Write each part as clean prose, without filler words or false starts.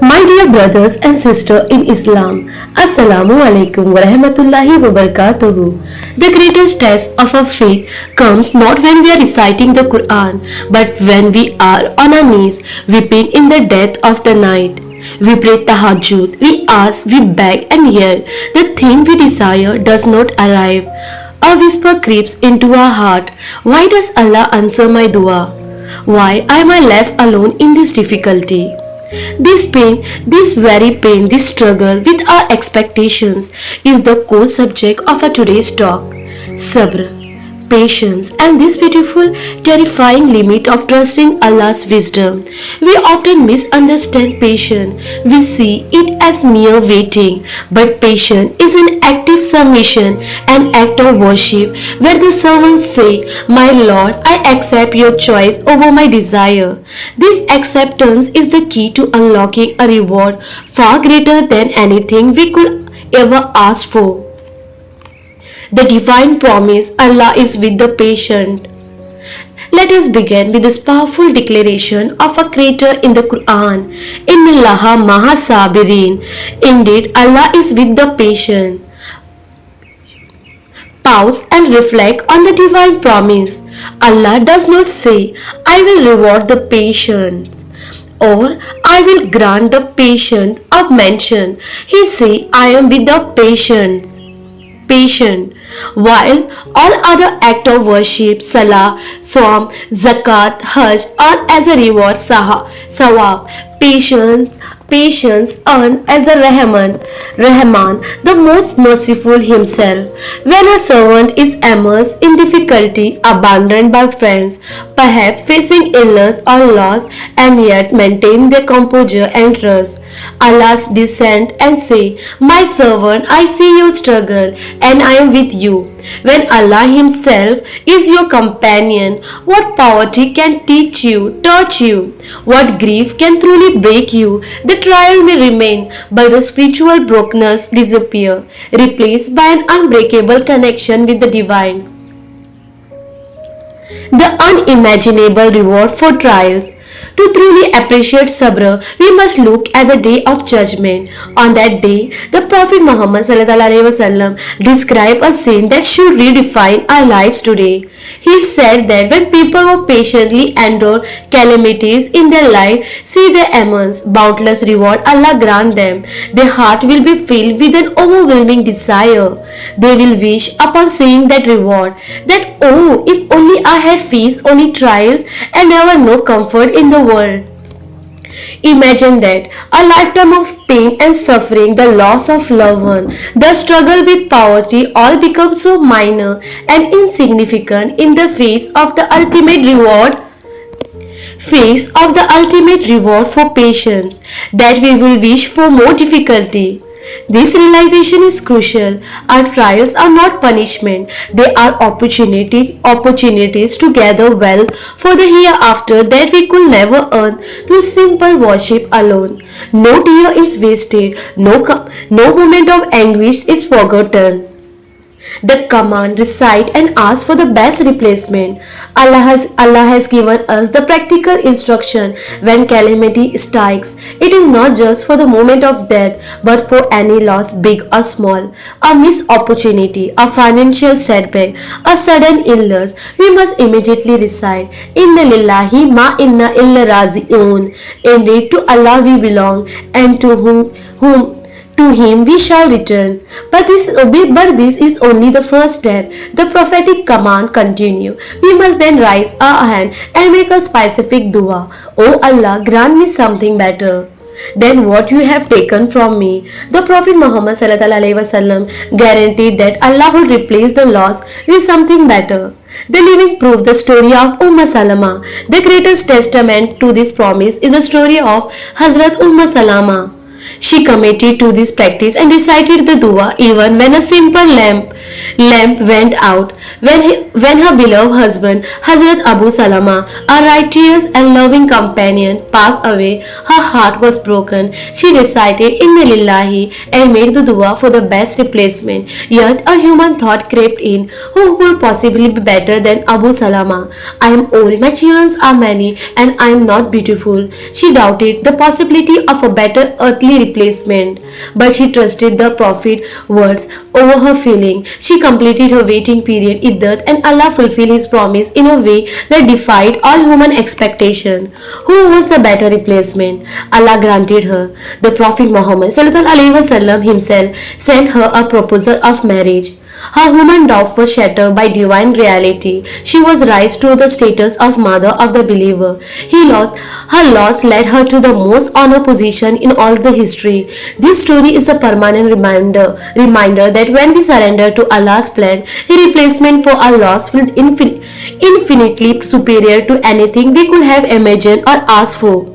My dear brothers and sisters in Islam, Assalamu alaikum wa rahmatullahi wa barakatuhu. The greatest test of our faith comes not when we are reciting the Quran, but when we are on our knees, weeping in the dead of the night. We pray tahajjud, we ask, we beg, and yet the thing we desire does not arrive. A whisper creeps into our heart. Why does Allah answer my dua? Why am I left alone in this difficulty? This pain, this very pain, this struggle with our expectations is the core subject of our today's talk. Sabr, patience, and this beautiful, terrifying limit of trusting Allah's wisdom. We often misunderstand patience. We see it as mere waiting, but patience is an active submission, an act of worship, where the servants say, "My Lord, I accept your choice over my desire." This acceptance is the key to unlocking a reward far greater than anything we could ever ask for. The divine promise Allah is with the patient. Let us begin with this powerful declaration of a creator in the Quran. Inna Allaha maha sabirin. Indeed, Allah is with the patient. Pause and reflect on the divine promise. Allah does not say, "I will reward the patient," or "I will grant the patient a mention." He says, "I am with the patient. While all other acts of worship, salah, sawm, zakat, hajj, are as a reward, sawab, patience earned as a Rahman, the most merciful himself. When a servant is immersed in difficulty, abandoned by friends, perhaps facing illness or loss, and yet maintain their composure and trust, Allah's descend and say, "My servant, I see your struggle and I am with you." When Allah Himself is your companion, what poverty can touch you? What grief can truly break you? The trial may remain, but the spiritual brokenness disappear, replaced by an unbreakable connection with the divine. The unimaginable reward for trials. To truly appreciate sabr, we must look at the day of judgment. On that day, the Prophet Muhammad described a scene that should redefine our lives today. He said that when people will patiently endure calamities in their life, see the immense, boundless reward Allah grant them, their heart will be filled with an overwhelming desire. They will wish upon seeing that reward, that "Oh, if only I had faced only trials and never no comfort in the world." Imagine that, a lifetime of pain and suffering, the loss of loved one, the struggle with poverty, all become so minor and insignificant in the face of the ultimate reward for patience, that we will wish for more difficulty. This realization is crucial. Our trials are not punishment, they are opportunities to gather wealth for the hereafter that we could never earn through simple worship alone. No tear is wasted, no moment of anguish is forgotten. The command, recite and ask for the best replacement. Allah has given us the practical instruction when calamity strikes. It is not just for the moment of death, but for any loss, big or small. A missed opportunity, a financial setback, a sudden illness. We must immediately recite, "Inna lillahi ma inna illa razi'un." Indeed, to Allah we belong, and to Him we shall return. But this is only the first step. The prophetic command continue. We must then raise our hand and make a specific dua. "Oh Allah, grant me something better than what you have taken from me." The Prophet Muhammad guaranteed that Allah will replace the loss with something better. The living proof, the story of Salama. The greatest testament to this promise is the story of Hazrat Salama. She committed to this practice and recited the dua even when a simple lamp went out. When her beloved husband, Hazrat Abu Salama, a righteous and loving companion, passed away, her heart was broken. She recited Inna Lillahi and made the dua for the best replacement. Yet a human thought crept in. Who could possibly be better than Abu Salama? I am old, my children are many, and I am not beautiful. She doubted the possibility of a better earthly replacement, but she trusted the Prophet's words over her feeling. She completed her waiting period iddat and Allah fulfilled his promise in a way that defied all human expectation. Who was the better replacement? Allah granted her. The Prophet Muhammad ﷺ himself sent her a proposal of marriage. Her human doubt was shattered by divine reality. She was raised to the status of mother of the believer. Her loss led her to the most honored position in all the history. This story is a permanent reminder that when we surrender to Allah's plan, His replacement for our loss will infinitely superior to anything we could have imagined or asked for.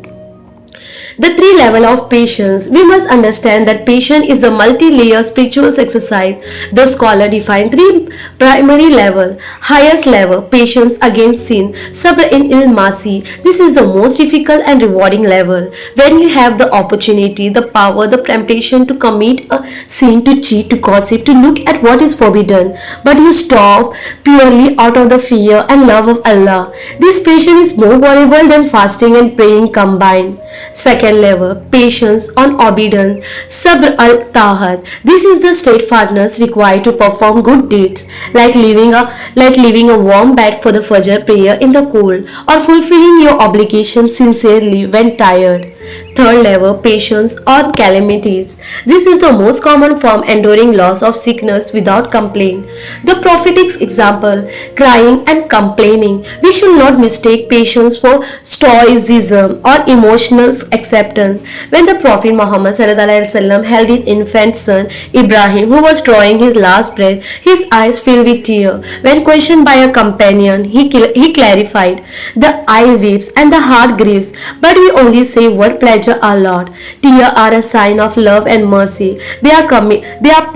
The three level of patience. We must understand that patience is a multi-layer spiritual exercise. The scholar defined three primary level. Highest level, patience against sin, sabr in il-masi. This is the most difficult and rewarding level. When you have the opportunity, the power, the temptation to commit a sin, to cheat, to gossip, to look at what is forbidden, but you stop purely out of the fear and love of Allah. This patience is more valuable than fasting and praying combined. Second level, patience on obedience, sabr al-tahat. This is the steadfastness required to perform good deeds, like leaving a warm bed for the Fajr prayer in the cold, or fulfilling your obligations sincerely when tired. Third level, patience on calamities. This is the most common form, enduring loss of sickness without complaint. The prophetic example, crying and complaining. We should not mistake patience for stoicism or emotional acceptance. When the Prophet Muhammad ﷺ held his infant son Ibrahim, who was drawing his last breath, his eyes filled with tears. When questioned by a companion, he clarified, "The eye weeps and the heart grieves, but we only say what pleasure our Lord." Tears are a sign of love and mercy. They are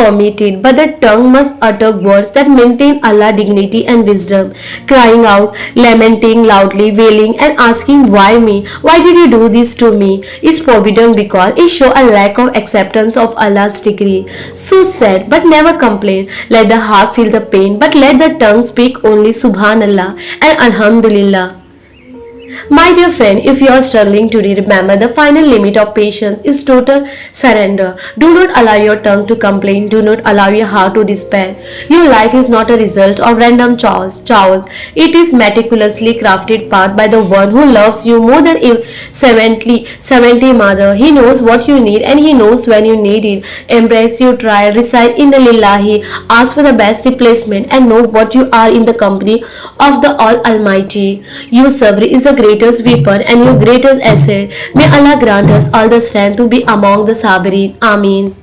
permitted, but the tongue must utter words that maintain Allah's dignity and wisdom. Crying out, lamenting loudly, wailing, and asking, "Why me? Why did you do this to me?" is forbidden because it shows a lack of acceptance of Allah's decree. So sad, but never complain. Let the heart feel the pain, but let the tongue speak only Subhanallah and Alhamdulillah. My dear friend, if you are struggling today, remember the final limit of patience is total surrender. Do not allow your tongue to complain. Do not allow your heart to despair. Your life is not a result of random chores. It is meticulously crafted path by the one who loves you more than 70 mother. He knows what you need and he knows when you need it. Embrace your trial, recite Inna Lillahi, ask for the best replacement, and know what you are in the company of the All Almighty. Your sabr is the greatest weapon and your greatest asset. May Allah grant us all the strength to be among the sabirin. Ameen.